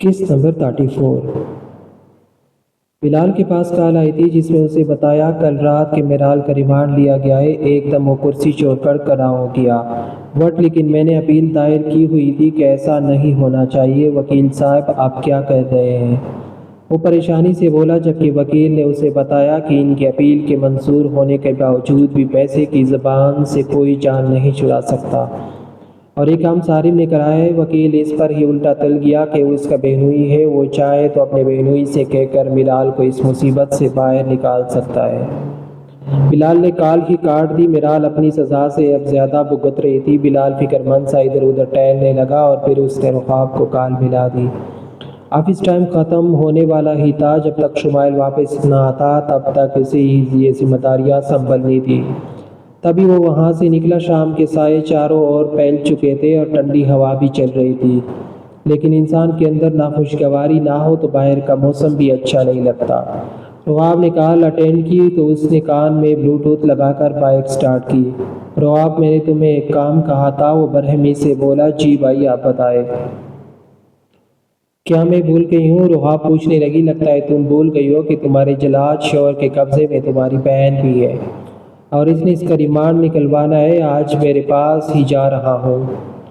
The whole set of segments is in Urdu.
قسط نمبر 34۔ بلال کے پاس کال آئی تھی جس میں اسے بتایا کل رات کے میرال کا ریمانڈ لیا گیا ہے۔ ایک دم وہ کرسی چھوڑ کر کھڑا ہو گیا۔ لیکن میں نے اپیل دائر کی ہوئی تھی کہ ایسا نہیں ہونا چاہیے۔ وکیل صاحب آپ کیا کہہ رہے ہیں؟ وہ پریشانی سے بولا، جبکہ وکیل نے اسے بتایا کہ ان کی اپیل کے منظور ہونے کے باوجود بھی پیسے کی زبان سے کوئی جان نہیں چھڑا سکتا، اور یہ کام صارم نے کرایا ہے۔ وکیل اس پر ہی الٹا تل گیا کہ وہ اس کا بہنوئی ہے، وہ چاہے تو اپنے بہنوئی سے کہہ کر بلال کو اس مصیبت سے باہر نکال سکتا ہے۔ بلال نے کال ہی کاٹ دی۔ میرال اپنی سزا سے اب زیادہ بھگت رہی تھی۔ بلال فکر مند سا ادھر ادھر ٹہلنے لگا اور پھر اس نے رحاب کو کال ملا دی۔ آفس ٹائم ختم ہونے والا ہی تھا۔ جب تک شمائل واپس نہ آتا تب تک اسے ہی یہ ذمہ داریاں سنبھلنی تھی۔ تبھی وہ وہاں سے نکلا۔ شام کے سائے چاروں اور پھیل چکے تھے اور ٹھنڈی ہوا بھی چل رہی تھی، لیکن انسان کے اندر نہ خوشگواری نہ ہو تو باہر کا موسم بھی اچھا نہیں لگتا۔ رحاب نے کال اٹینڈ کی تو اس نے کان میں بلوٹوتھ لگا کر بائک سٹارٹ کی۔ رحاب، میں نے تمہیں ایک کام کہا تھا، وہ برہمی سے بولا۔ جی بھائی، آپ بتائیں۔ کیا میں بھول گئی ہوں؟ رحاب پوچھنے لگی۔ لگتا ہے تم بھول گئی ہو کہ تمہارے جلاد شوہر کے قبضے میں تمہاری بہن بھی ہے، اور اس نے اس کا ریمانڈ نکلوانا ہے۔ آج میرے پاس ہی جا رہا ہوں،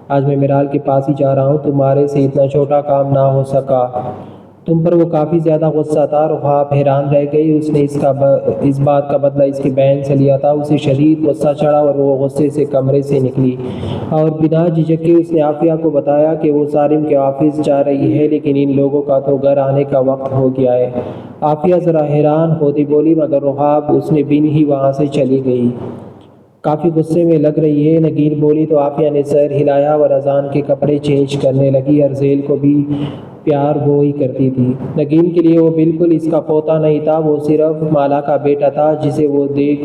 آج میں میرال کے پاس ہی جا رہا ہوں۔ تمہارے سے اتنا چھوٹا کام نہ ہو سکا۔ تم پر وہ کافی زیادہ غصہ تھا۔ رحاب حیران رہ گئی۔ اس نے اس بات کا بدلہ اس کی بہن سے لیا تھا۔ اسے شدید غصہ چڑھا اور وہ غصے سے کمرے سے نکلی اور بنا جھجکے اس نے عافیہ کو بتایا کہ وہ صارم کے آفس جا رہی ہے، لیکن ان لوگوں کا تو گھر آنے کا وقت ہو گیا ہے۔ عافیہ ذرا حیران ہوتی بولی، مگر رحاب اس نے بن ہی وہاں سے چلی گئی۔ کافی غصے میں لگ رہی ہے، نگین بولی تو عافیہ نے سر ہلایا اور اذان کے کپڑے چینج کرنے لگی۔ ارزیل کو بھی پیار وہ ہی کرتی تھی۔ نگین کے لیے وہ بالکل اس کا پوتا نہیں تھا، وہ صرف مالا کا بیٹا تھا جسے وہ دیکھ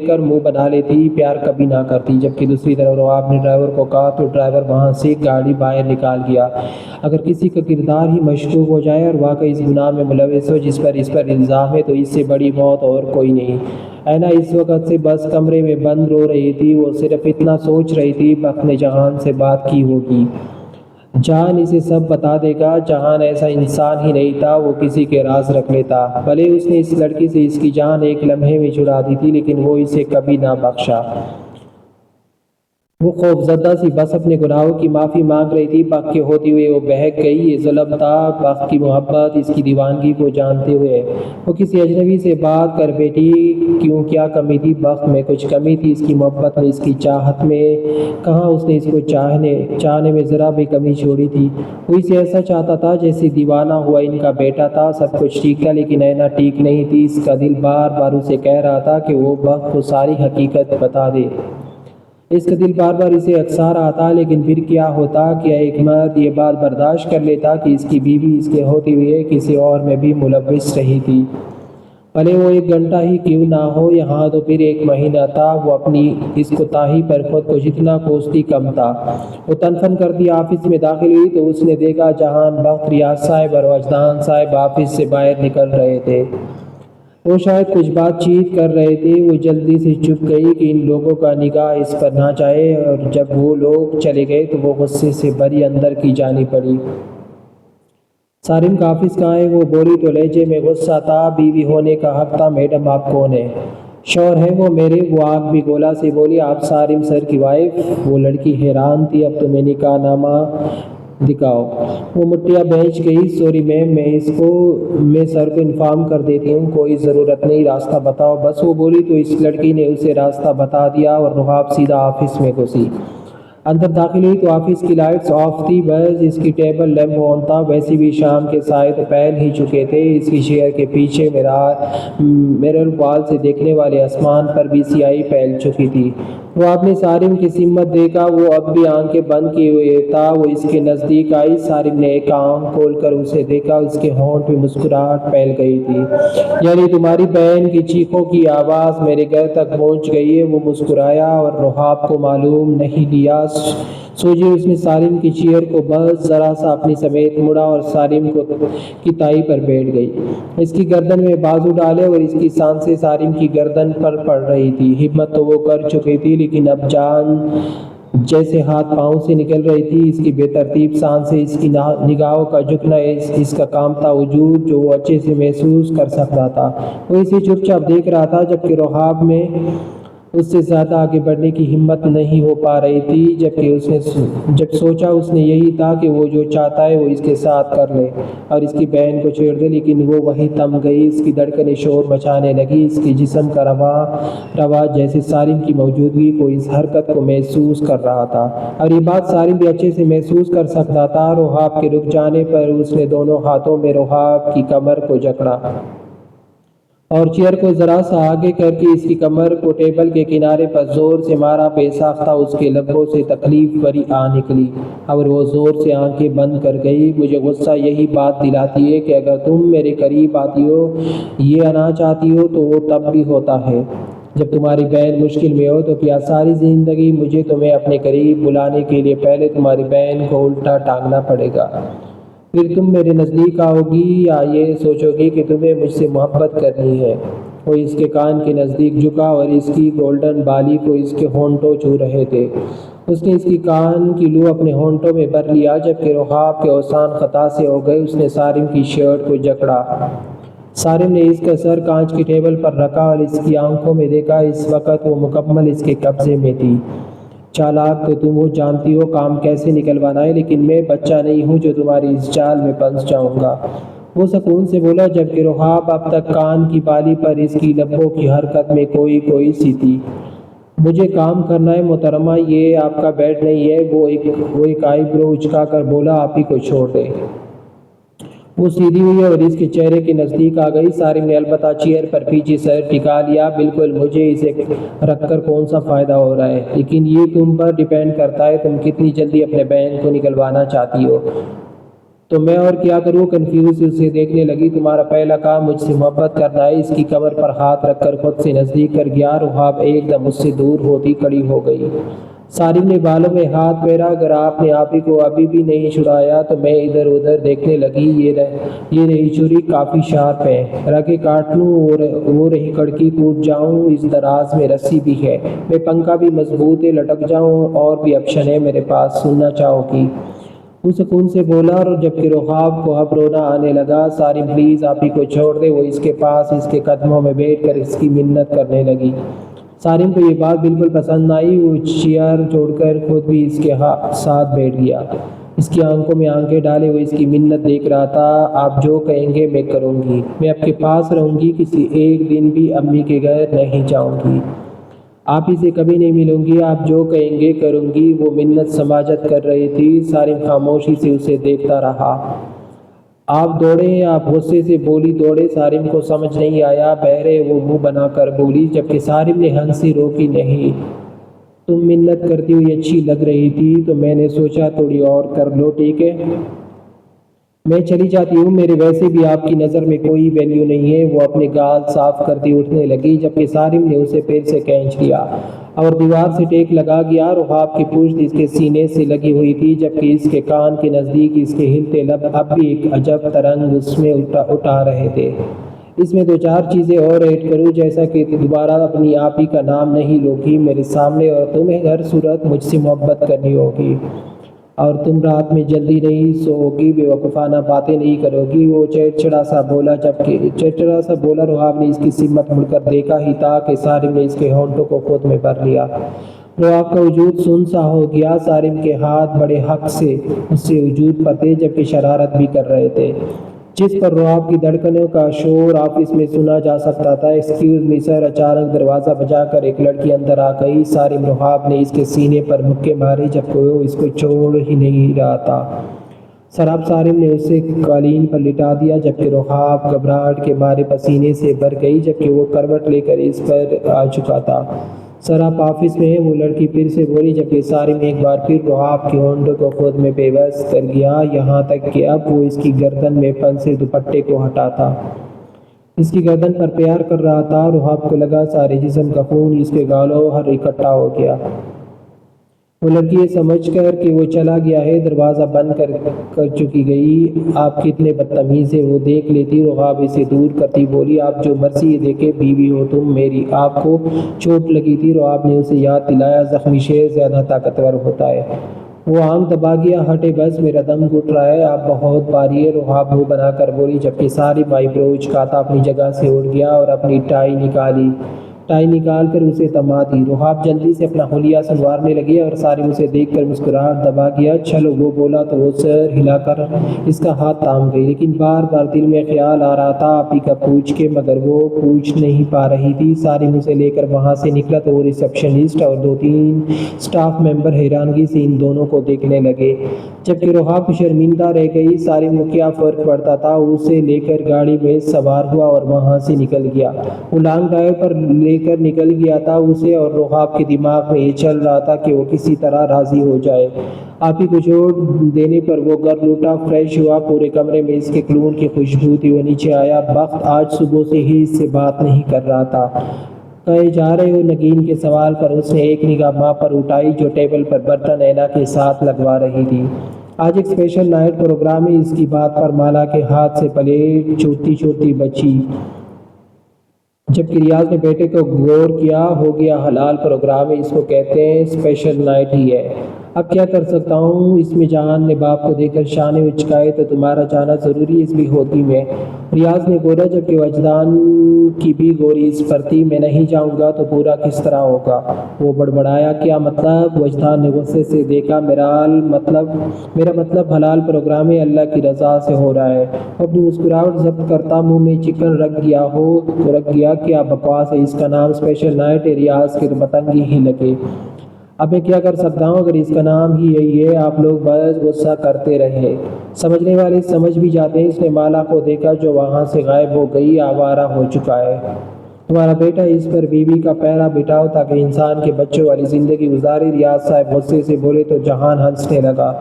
کر منہ بنا لیتی، پیار کبھی نہ کرتی۔ جبکہ دوسری طرف رحاب نے ڈرائیور کو کہا تو ڈرائیور وہاں سے گاڑی باہر نکال گیا۔ اگر کسی کا کردار ہی مشکوک ہو جائے اور واقعی اس گناہ میں ملوث ہو جس پر اس پر الزام ہے، تو اس سے بڑی موت اور کوئی نہیں۔ اینا اس وقت سے بس کمرے میں بند رو رہی تھی۔ وہ صرف اتنا سوچ رہی تھی، بخت نے جہان سے بات کی ہوگی، جہان اسے سب بتا دے گا۔ جہان ایسا انسان ہی نہیں تھا، وہ کسی کے راز رکھ لیتا۔ بھلے اس نے اس لڑکی سے اس کی جان ایک لمحے میں چھڑا دی تھی، لیکن وہ اسے کبھی نہ بخشا۔ وہ خوفزدہ سی بس اپنے گناہوں کی معافی مانگ رہی تھی۔ بخت کے ہوتے ہوئے وہ بہک گئی۔ یہ ظلم تھا، بخت کی محبت، اس کی دیوانگی کو جانتے ہوئے وہ کسی اجنبی سے بات کر بیٹھی۔ کیوں، کیا کمی تھی بخت میں؟ کچھ کمی تھی اس کی محبت میں، اس کی چاہت میں؟ کہاں اس نے اس کو چاہنے میں ذرا بھی کمی چھوڑی تھی؟ وہ اسے ایسا چاہتا تھا جیسے دیوانہ ہوا ان کا بیٹا تھا۔ سب کچھ ٹھیک تھا، لیکن اینا ٹھیک نہیں تھی۔ اس کا دل بار بار اسے کہہ رہا تھا کہ وہ بخت کو ساری حقیقت بتا دے۔ اس کا دل بار بار اسے اکسا رہا تھا، لیکن پھر کیا ہوتا؟ کیا ایک مرد یہ بات برداشت کر لیتا کہ اس کی بیوی اس کے ہوتے ہوئے کسی اور میں بھی ملوث رہی تھی؟ بھلے وہ 1 گھنٹہ ہی کیوں نہ ہو، یہاں تو پھر 1 مہینہ تھا۔ وہ اپنی اس کوتاہی پر خود کو جتنا کوستی کم تھا۔ وہ تن کرتی آفس میں داخل ہوئی تو اس نے دیکھا جہان، بخت، ریاض صاحب اور وجدان صاحب آفس سے باہر نکل رہے تھے۔ وہ شاید کچھ بات چیت کر رہے تھے۔ وہ جلدی سے چپ گئی کہ ان لوگوں کا نگاہ اس پر نہ جائے، اور جب وہ لوگ چلے گئے تو وہ غصے سے بھری اندر کی جانی پڑی۔ صارم کا آفس کہاں ہے؟ وہ بولی تو لہجے میں غصہ تھا۔ بیوی ہونے کا حق تھا۔ میڈم، آپ کون ہیں؟ شوہر ہیں وہ میرے۔ وہ آنکھ بھی گولا سے بولی، آپ صارم سر کی وائف؟ وہ لڑکی حیران تھی۔ اب تمہیں نکاح نامہ دکھاؤ۔ وہ مٹھیاں بھیج گئی۔ سوری میم، میں سر کو انفارم کر دیتی ہوں، کوئی ضرورت نہیں، راستہ بتاؤ بس۔ وہ بولی تو اس لڑکی نے اسے راستہ بتا دیا اور رحاب سیدھا آفس میں گھسی۔ اندر داخل ہوئی تو آفس کی لائٹس آف تھی، بس اس کی ٹیبل لیمپ آن تھا۔ ویسے بھی شام کے سائے تو پھیل ہی چکے تھے۔ اس کی چیئر کے پیچھے میرر وال سے دیکھنے والے آسمان پر بھی سیاہی پھیل چکی تھی۔ وہ آپ نے صارم کی سمت دیکھا۔ وہ اب بھی آنکھیں بند کیے ہوئے تھا۔ وہ اس کے نزدیک آئی۔ صارم نے ایک آنکھ کھول کر اسے دیکھا۔ اس کے ہونٹ پہ مسکراہٹ پھیل گئی تھی۔ یعنی تمہاری بہن کی چیخوں کی آواز میرے گھر تک پہنچ گئی ہے؟ وہ مسکرایا۔ اور رحاب کو معلوم نہیں لیا سوچی اس نے سالم کی چیئر کو بس ذرا سا اپنی سمیت مڑا اور سالم کی تائی پر بیٹھ گئی۔ اس کی گردن میں بازو ڈالے اور اس کی سانسیں سالم کی گردن پر پڑ رہی تھی۔ ہمت تو وہ کر چکی تھی لیکن اب جان جیسے ہاتھ پاؤں سے نکل رہی تھی۔ اس کی بے ترتیب سانسیں، اس کی نگاہوں کا جھکنا، اس کا کانپتا وجود جو وہ اچھے سے محسوس کر سکتا تھا۔ وہ اسے چپ چاپ دیکھ رہا تھا جبکہ رحاب میں اس سے زیادہ آگے بڑھنے کی ہمت نہیں ہو پا رہی تھی۔ جب سوچا اس نے یہی تھا کہ وہ جو چاہتا ہے وہ اس کے ساتھ کر لے اور اس کی بہن کو چھیڑ دے، لیکن وہ وہیں تھم گئی۔ اس کی دھڑکنیں شور مچانے لگی۔ اس کے جسم کا رواں جیسے سالم کی موجودگی کو، اس حرکت کو محسوس کر رہا تھا، اور یہ بات سالم بھی اچھے سے محسوس کر سکتا تھا۔ رحاب کے رک جانے پر اس نے دونوں ہاتھوں میں رحاب کی کمر کو جکڑا اور چیئر کو ذرا سا آگے کر کے اس کی کمر کو ٹیبل کے کنارے پر زور سے مارا۔ بے ساختہ اس کے لبوں سے تکلیف بھری آہ نکلی اور وہ زور سے آنکھیں بند کر گئی۔ مجھے غصہ یہی بات دلاتی ہے کہ اگر تم میرے قریب آتی ہو، یہ آنا چاہتی ہو، تو وہ تب بھی ہوتا ہے جب تمہاری بہن مشکل میں ہو۔ تو کیا ساری زندگی مجھے تمہیں اپنے قریب بلانے کے لیے پہلے تمہاری بہن کو الٹا ٹانگنا پڑے گا؟ پھر تم میرے نزدیک آؤ گی یا یہ سوچو گی کہ تمہیں مجھ سے محبت کرنی ہے؟ وہ اس کے کان کے نزدیک جھکا اور اس کی گولڈن بالی کو اس کے ہونٹوں چھو رہے تھے۔ اس نے اس کی کان کی لو اپنے ہونٹوں میں بھر لیا جبکہ رحاب کے اوزان خطا سے ہو گئے۔ اس نے سالم کی شرٹ کو جکڑا۔ سالم نے اس کا سر کانچ کی ٹیبل پر رکھا اور اس کی آنکھوں میں دیکھا۔ اس وقت وہ مکمل اس کے قبضے میں تھی۔ چالاک تو تم ہو، جانتی ہو کام کیسے نکلوانا ہے، لیکن میں بچہ نہیں ہوں جو تمہاری اس چال میں پھنس جاؤں گا، وہ سکون سے بولا جبکہ رحاب اب تک کان کی بالی پر اس کی لبوں کی حرکت میں کوئی سی تھی۔ مجھے کام کرنا ہے محترمہ، یہ آپ کا بیڈ نہیں ہے۔ وہ ایک آئی برو اچکا کر بولا، آپ ہی کو چھوڑ دیں۔ وہ سیدھی ہوئی اور اس کے چہرے کے نزدیک آ گئی۔ سالم نے البتہ چیئر پر پیچھے سر ٹکا لیا۔ بالکل، مجھے اسے رکھ کر کون سا فائدہ ہو رہا ہے، لیکن یہ تم پر ڈیپینڈ کرتا ہے، تم کتنی جلدی اپنے بہن کو نکلوانا چاہتی ہو۔ تو میں اور کیا کروں؟ کنفیوز اسے دیکھنے لگی۔ تمہارا پہلا کام مجھ سے محبت کرنا ہے۔ اس کی کمر پر ہاتھ رکھ کر خود سے نزدیک کر گیا۔ رحاب ایک دم اس سے دور ہوتی کھڑی ہو گئی۔ سالم نے بالوں میں ہاتھ پھیرا، اگر آپ نے آپ ہی کو ابھی بھی نہیں چھڑایا تو میں ادھر ادھر دیکھنے لگی۔ یہ رہی چھری کافی شارپ ہے، رگیں کاٹ لوں، وہ رہی کڑکی کود جاؤں، اس دراز میں رسی بھی ہے، میں پنکھا بھی مضبوط ہے، لٹک جاؤں، اور بھی آپشن ہے میرے پاس، سننا چاہو گی؟ وہ سکون سے بولا اور جبکہ رحاب کو اب رونا آنے لگا۔ سالم پلیز آپ ہی کو چھوڑ دے۔ وہ اس کے پاس اس کے قدموں میں بیٹھ کر اس کی منت کرنے لگی۔ سالم کو یہ بات بالکل پسند آئی۔ وہ چیئر چھوڑ کر خود بھی اس کے ساتھ بیٹھ گیا۔ اس کی آنکھوں میں آنکھیں ڈالے وہ اس کی منت دیکھ رہا تھا۔ آپ جو کہیں گے میں کروں گی، میں آپ کے پاس رہوں گی، کسی ایک دن بھی امی کے گھر نہیں جاؤں گی، آپ ہی سے کبھی نہیں ملوں گی، آپ جو کہیں گے کروں گی۔ وہ منت سماجت کر رہی تھی۔ سالم خاموشی سے اسے دیکھتا رہا۔ آپ دوڑے، آپ غصے سے بولی دوڑے؟ سالم کو سمجھ نہیں آیا۔ بہرے وہ منہ بنا کر بولی جبکہ سالم نے ہنسی روکی نہیں، تم منت کرتی ہوئی اچھی لگ رہی تھی تو میں نے سوچا تھوڑی اور کر لو، ٹھیک ہے؟ میں چلی جاتی ہوں، میرے ویسے بھی آپ کی نظر میں کوئی ویلیو نہیں ہے۔ وہ اپنے گال صاف کرتی اٹھنے لگی جبکہ سالم نے اسے پیر سے کھینچ لیا اور دیوار سے ٹیک لگا گیا۔ رحاب کی پشت اس کے سینے سے لگی ہوئی تھی جبکہ اس کے کان کے نزدیک اس کے ہلتے لب اب بھی ایک عجب ترنگ اس میں اٹھا رہے تھے۔ اس میں دو چار چیزیں اور ایڈ کروں، جیسا کہ دوبارہ اپنی آپ ہی کا نام نہیں لوگی میرے سامنے، اور تمہیں ہر صورت مجھ سے محبت کرنی ہوگی، اور تم رات میں جلدی نہیں سوؤ گی، بے وقوفانہ باتیں نہیں کرو گی۔ وہ چڑچڑا سا بولا۔ رحاب نے اس کی سمت مڑ کر دیکھا ہی تھا کہ سالم نے اس کے ہونٹوں کو خود میں بھر لیا۔ رحاب کا وجود سن سا ہو گیا۔ سالم کے ہاتھ بڑے حق سے اس سے وجود پر تھے جبکہ شرارت بھی کر رہے تھے، جس پر رحاب کی دھڑکنوں کا شور آفس میں سنا جا سکتا تھا۔ ایکسکیوز می سر، اچانک دروازہ بجا کر ایک لڑکی اندر آ گئی۔ سالم رحاب نے اس کے سینے پر مکے مارے جبکہ وہ اس کو چھوڑ ہی نہیں رہا تھا۔ سراب سالم نے اسے قالین پر لٹا دیا جبکہ رحاب گھبراہٹ کے مارے پسینے سے بھر گئی جبکہ وہ کروٹ لے کر اس پر آ چکا تھا۔ سر آپ آفس میں ہیں؟ وہ لڑکی پھر سے بولی جبکہ سالم ایک بار پھر رحاب کے ہونٹوں کو خود میں بے بس کر گیا، یہاں تک کہ اب وہ اس کی گردن میں پھنسے دوپٹے کو ہٹاتا اس کی گردن پر پیار کر رہا تھا۔ رحاب کو لگا سارے جسم کا خون اس کے گالوں ہر اکٹھا ہو گیا۔ وہ لڑکی یہ سمجھ کر کہ وہ چلا گیا ہے دروازہ بند کر چکی گئی۔ آپ کتنے بدتمیز ہیں، وہ دیکھ لیتی۔ رحاب اسے دور کرتی بولی، آپ جو مرضی یہ دیکھے، بیوی ہو تم میری۔ آپ کو چوٹ لگی تھی؟ رحاب نے اسے یاد دلایا، زخمی شیر زیادہ طاقتور ہوتا ہے۔ وہ آنکھ دبا گیا، ہٹے بس، میرا دم گھٹ رہا ہے، آپ بہت بھاری ہے، رحاب منہ بنا کر بولی، جبکہ ساری بائی بروچ کاتا اپنی جگہ سے اٹھ گیا اور اپنی ٹائی نکال کر اسے تما دی۔ رحاب جلدی سے اپنا حلیہ سنوارنے لگی اور سارم اسے دیکھ کر مسکراہٹ دبا گیا۔ چلو، وہ بولا تو وہ سر ہلا کر اس کا ہاتھ تھام گئی، لیکن بار بار دل میں خیال آ رہا تھا آپی کا پوچھ کے، مگر وہ پوچھ نہیں پا رہی تھی۔ سارم اسے لے کر وہاں سے نکلا تو وہ ریسپشنسٹ اور 2-3 سٹاف ممبر حیرانگی سے ان دونوں کو دیکھنے لگے، جبکہ رحاب شرمندہ رہ گئی۔ سارم کو کیا فرق پڑتا تھا، اسے لے کر گاڑی میں سوار ہوا اور وہاں سے نکل گیا۔ وہ لانگ ڈرائیو پر لے کر نکل گیا تھا۔ اسے اور رحاب کے دماغ میں یہ چل رہا تھا کہ وہ کسی طرح راضی ہو جائے۔ آپی کو چھوڑ دینے پر وہ گھر لوٹا، فریش ہوا، پورے کمرے میں اس کے کلون کی خوشبو تھی۔ وہ نیچے آیا، بخت آج صبح سے ہی اس سے بات نہیں کر رہا تھا۔ کہیں جا رہے ہو؟ نگین کے سوال پر اس نے ایک نگاہ ماں پر اٹھائی جو ٹیبل پر برتن اینا کے ساتھ لگوا رہی تھی۔ آج ایک اسپیشل نائٹ پروگرام ہے، اس کی بات پر مالا کے ہاتھ سے پلیٹ چھوٹتی بچی، جبکہ ریاض نے بیٹے کو غور کیا۔ ہو گیا، حلال پروگرام ہے، اس کو کہتے ہیں اسپیشل نائٹ ہی ہے، اب کیا کر سکتا ہوں اس میں؟ جہان نے باپ کو دیکھ کر شانے اچکائے، تو تمہارا جانا ضروری ہے اس بیہودگی میں؟ ریاض نے بولا، جبکہ وجدان کی بھی گوری اس پر تھی، میں نہیں جاؤں گا تو پورا کس طرح ہوگا؟ وہ بڑبڑایا، کیا مطلب؟ وجدان نے غصے سے دیکھا، میرا مطلب حلال پروگرام ہے، اللہ کی رضا سے ہو رہا ہے۔ اپنی مسکراہٹ ضبط کرتا منہ میں چکن رکھ گیا، کیا بکواس ہے، اس کا نام اسپیشل نائٹ ہے؟ ریاض کے متنگی ہی لگے۔ اب میں کیا کر سکتا ہوں اگر اس کا نام ہی یہی ہے؟ آپ لوگ بس غصہ کرتے رہے، سمجھنے والے سمجھ بھی جاتے ہیں۔ اس نے مالا کو دیکھا جو وہاں سے غائب ہو گئی، آوارہ ہو چکا ہے۔ تمہارا بیٹا اس پر بیوی کا پہرا بٹھاؤ تاکہ انسان کے بچوں والی زندگی گزارے، ریاض صاحب غصے سے بولے تو جہان ہنسنے لگا۔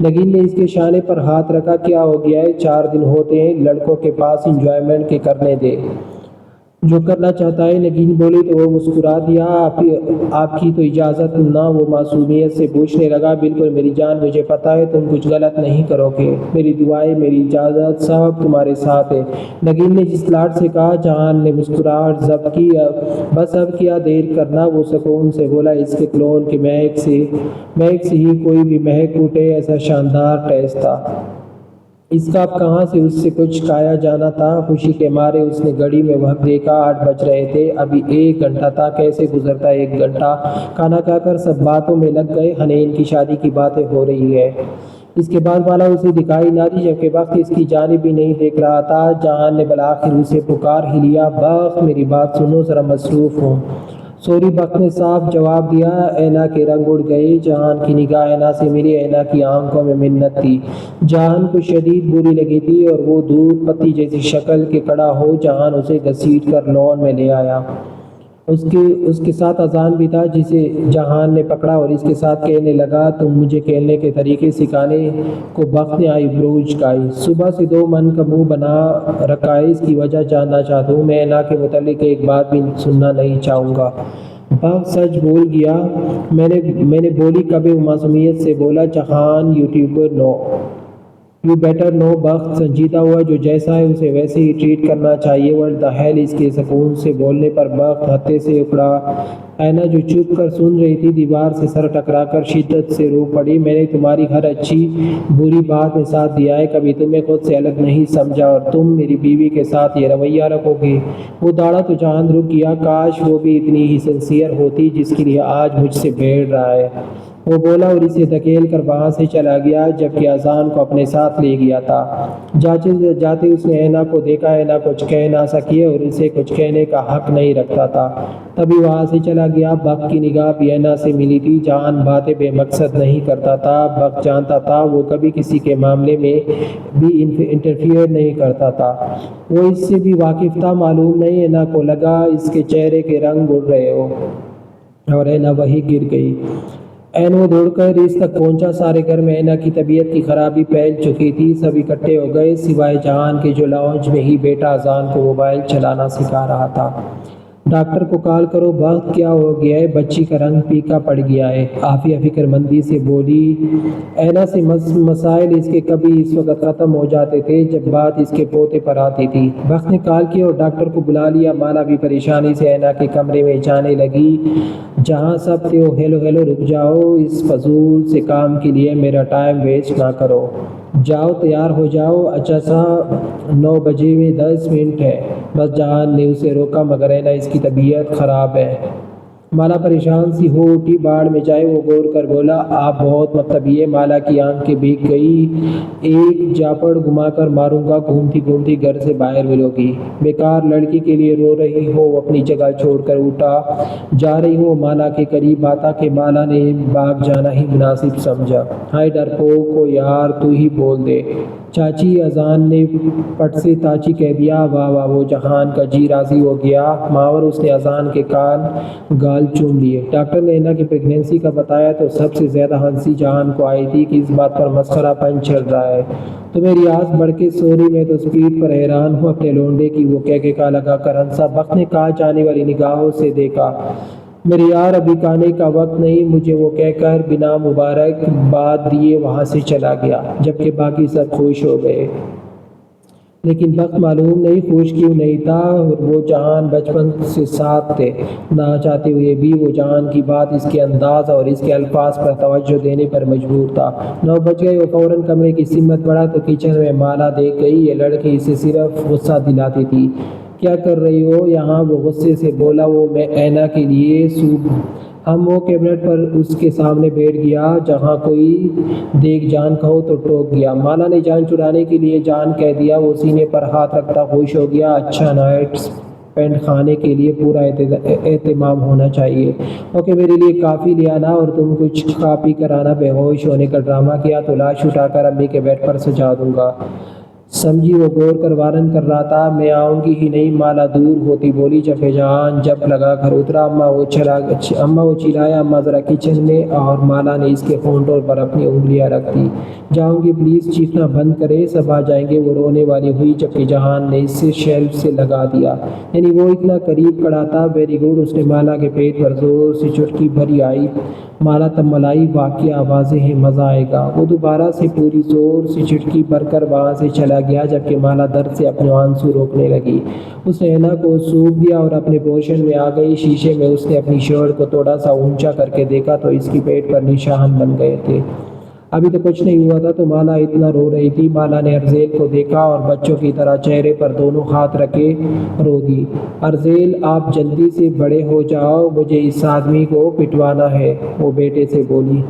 نگین نے اس کے شانے پر ہاتھ رکھا، کیا ہو گیا ہے؟ 4 دن ہوتے ہیں، لڑکوں کے پاس انجوائمنٹ کے کرنے دے جو کرنا چاہتا ہے۔ نگین بولی تو وہ مسکرا دیا، آپ کی تو اجازت نہ؟ وہ معصومیت سے پوچھنے لگا، بالکل میری جان، مجھے پتا ہے تم کچھ غلط نہیں کرو گے، میری دعائیں، میری اجازت، سب تمہارے ساتھ ہے۔ نگین نے جھنجھلاہٹ سے کہا۔ جہان نے مسکراہٹ ضبط کی، بس اب کیا دیر کرنا؟ وہ سکون سے بولا، اس کے کلون کی مہک سے ہی کوئی بھی مہک اٹھے، ایسا شاندار ٹیسٹ تھا اس کا، اب کہاں سے اس سے کچھ کھایا جانا تھا؟ خوشی کے مارے اس نے گھڑی میں وقت دیکھا، 8 بج رہے تھے، ابھی 1 گھنٹہ تھا۔ کیسے گزرتا 1 گھنٹہ؟ کھانا کھا کر سب باتوں میں لگ گئے، حنین کی شادی کی باتیں ہو رہی ہے۔ اس کے بعد مالا اسے دکھائی نہ دی، جبکہ وقت اس کی جانب بھی نہیں دیکھ رہا تھا۔ جہان نے بالآخر اسے پکار ہی لیا، بخت میری بات سنو، ذرا مصروف ہوں۔ سوری، بخت نے صاف جواب دیا۔ اینا کے رنگ اڑ گئے، جہان کی نگاہ اینا سے ملی، اینا کی آنکھوں میں منت تھی۔ جہان کو شدید بری لگی تھی اور وہ دودھ پتی جیسی شکل کے کھڑا ہو جہان اسے گھسیٹ کر لون میں لے آیا۔ اس کے ساتھ اذان بھی تھا جسے جہان نے پکڑا اور اس کے ساتھ کہنے لگا، تم مجھے کھیلنے کے طریقے سکھانے کو؟ بخت نے آئی بروج چکائی، صبح سے 2 من کا منہ بنا رکھا ہے، اس کی وجہ جاننا چاہتا ہوں، میں اینا کے متعلق ایک بات بھی سننا نہیں چاہوں گا۔ بخت سچ بول گیا، میں نے بولی کبھی؟ وہ معصومیت سے بولا، جہان یو بیٹر نو۔ بخت سنجیدہ ہوا، جو جیسا ہے اسے ویسے ہی ٹریٹ کرنا چاہیے، ورلڈ دا ہیل۔ اس کے سکون سے بولنے پر بخت ہتے سے اکھڑا۔ اینا جو چپ کر سن رہی تھی، دیوار سے سر ٹکرا کر شدت سے رو پڑی، میں نے تمہاری ہر اچھی بری بات میں ساتھ دیا ہے، کبھی تمہیں خود سے الگ نہیں سمجھا، اور تم میری بیوی کے ساتھ یہ رویہ رکھو گے؟ وہ داڑھا تو جہان رک گیا، کاش وہ بھی اتنی ہی سنسیئر ہوتی جس کے لیے آج مجھ سے بھیڑ رہا ہے، وہ بولا اور اسے دھکیل کر وہاں سے چلا گیا، جبکہ اذان کو اپنے ساتھ لے گیا تھا۔ جاتے اس نے اینا کو دیکھا، اینا کچھ کہہ نہ سکی اور اسے کچھ کہنے کا حق نہیں رکھتا تھا، تبھی وہاں سے چلا گیا۔ بخت کی نگاہ بھی اینا سے ملی تھی۔ جہان باتیں بے مقصد نہیں کرتا تھا، بخت جانتا تھا وہ کبھی کسی کے معاملے میں بھی انٹرفیئر نہیں کرتا تھا، وہ اس سے بھی واقف تھا۔ معلوم نہیں، اینا کو لگا اس کے چہرے کے رنگ اڑ رہے ہو، اور اینا وہی گر گئی۔ وہ دوڑ کر اس تک پہنچا، سارے گھر میں اینا کی طبیعت کی خرابی پھیل چکی تھی، سب اکٹھے ہو گئے سوائے جہان کے جو لاؤنج میں ہی بیٹا اذان کو موبائل چلانا سکھا رہا تھا۔ ڈاکٹر کو کال کرو، وقت کیا ہو گیا ہے، بچی کا رنگ پھیکا پڑ گیا ہے۔ عافیہ فکر مندی سے بولی، اینا سے مسائل اس کے کبھی اس وقت ختم ہو جاتے تھے جب بات اس کے پوتے پر آتی تھی۔ وقت نے کال کیا اور ڈاکٹر کو بلا لیا۔ مالا بھی پریشانی سے اینا کے کمرے میں جانے لگی۔ جہاں سب تھے وہ ہیلو ہیلو، رک جاؤ، اس فضول سے کام کے لیے میرا ٹائم ویسٹ نہ کرو، جاؤ تیار ہو جاؤ۔ اچھا صاحب 9 بجے میں 10 منٹ ہے۔ بس جہان نے اسے روکا، مگر اینا اس کی طبیعت خراب ہے۔ مالا پریشان سی ہو اٹھی، باڑ میں جائے وہ غور کر بولا، آپ بہت مطلبی ہے۔ مالا کی آنکھیں بھیگ گئی، ایک جاپڑ گھما کر ماروں گا، گھومتی گھومتی گھر سے باہر ملو گی۔ بیکار لڑکی کے لیے رو رہی ہو؟ وہ اپنی جگہ چھوڑ کر اٹھا، جا رہی ہو؟ مالا کے قریب آتا کہ مالا نے بھاگ جانا ہی مناسب سمجھا۔ ہائے ڈرپوک کو یار، تو ہی بول دے۔ چاچی اذان نے پٹ سے تاچی کہہ دیا۔ واہ واہ، وہ جہان کا جی راضی ہو گیا۔ ماور اس نے اذان کے گال چوم لیے۔ ڈاکٹر نے اینا کی پریگنینسی کا بتایا تو سب سے زیادہ ہنسی جہان کو آئی تھی کہ اس بات پر مسخرہ پن چل رہا ہے۔ تو میری آس بڑھ کے سوری، میں تو سپیڈ پر حیران ہوں اپنے لونڈے کی۔ وہ کہا لگا کر ہنسا۔ وقت نے کہا جانے والی نگاہوں سے دیکھا، میرے یار ابھی کھانے کا وقت نہیں مجھے، وہ کہہ کر بنا مبارک باد دیے وہاں سے چلا گیا، جبکہ باقی سب خوش ہو گئے۔ لیکن وقت معلوم نہیں خوش کیوں نہیں تھا۔ وہ جہان بچپن سے ساتھ تھے، نہ چاہتے ہوئے بھی وہ جہان کی بات، اس کے انداز اور اس کے الفاظ پر توجہ دینے پر مجبور تھا۔ 9 بج گئے۔ وہ فوراً کمرے کی سمت بڑھا تو کچن میں مالا دیکھ گئی۔ یہ لڑکی اسے صرف غصہ دلاتی تھی۔ کیا کر رہی ہو یہاں؟ وہ غصے سے بولا۔ وہ میں اینا کے لیے سوپ۔ وہ کیبنٹ پر اس کے سامنے بیٹھ گیا۔ جہاں کوئی دیکھ جان کہو تو ٹوک گیا۔ مالا نے جان چھڑانے کے لیے جان کہہ دیا۔ وہ سینے پر ہاتھ رکھتا خوش ہو گیا۔ اچھا، نائٹ پینٹ کھانے کے لیے پورا اہتمام ہونا چاہیے۔ اوکے، میرے لیے کافی لے آنا اور تم کچھ کھا پی کر آنا۔ بے ہوش ہونے کا ڈرامہ کیا تو لاش اٹھا کر امی کے بیڈ پر سجا دوں گا، سمجھی؟ وہ غور کر وارن کر رہا تھا۔ میں آؤں گی ہی نہیں، مالا دور ہوتی بولی۔ جب جہان جب لگا کر اترا، اماں وہ چلایا، اماں ذرا کچن میں، اور مالا نے اس کے ہونٹوں پر اپنی انگلیاں رکھ دی۔ جاؤں گی، پلیز چیخنا بند کرے، سب آ جائیں گے۔ وہ رونے والی ہوئی، جبکہ جہان نے اسے شیلف سے لگا دیا، یعنی وہ اتنا قریب کھڑا تھا۔ ویری گڈ، اس نے مالا کے پیٹ پر زور سے چٹکی بھری۔ آئی مالا تب ملائی، واقعہ واضح ہے، مزہ آئے گا۔ وہ دوبارہ سے پوری زور سے چٹکی بھر کر وہاں سے چلا گیا، جبکہ مالا درد سے اپنے آنسو روکنے لگی۔ اس نے اینا کو سونپ دیا اور اپنے پوزیشن میں آ گئی۔ شیشے میں اس نے اپنی شرٹ کو تھوڑا سا اونچا کر کے دیکھا تو اس کی پیٹ پر نشان بن گئے تھے۔ ابھی تو کچھ نہیں ہوا تھا تو مالا اتنا رو رہی تھی؟ مالا نے ارزیل کو دیکھا اور بچوں کی طرح چہرے پر دونوں ہاتھ رکھے رو دی۔ ارزیل، آپ جلدی سے بڑے ہو جاؤ، مجھے اس آدمی کو پٹوانا ہے، وہ بیٹے سے بولی۔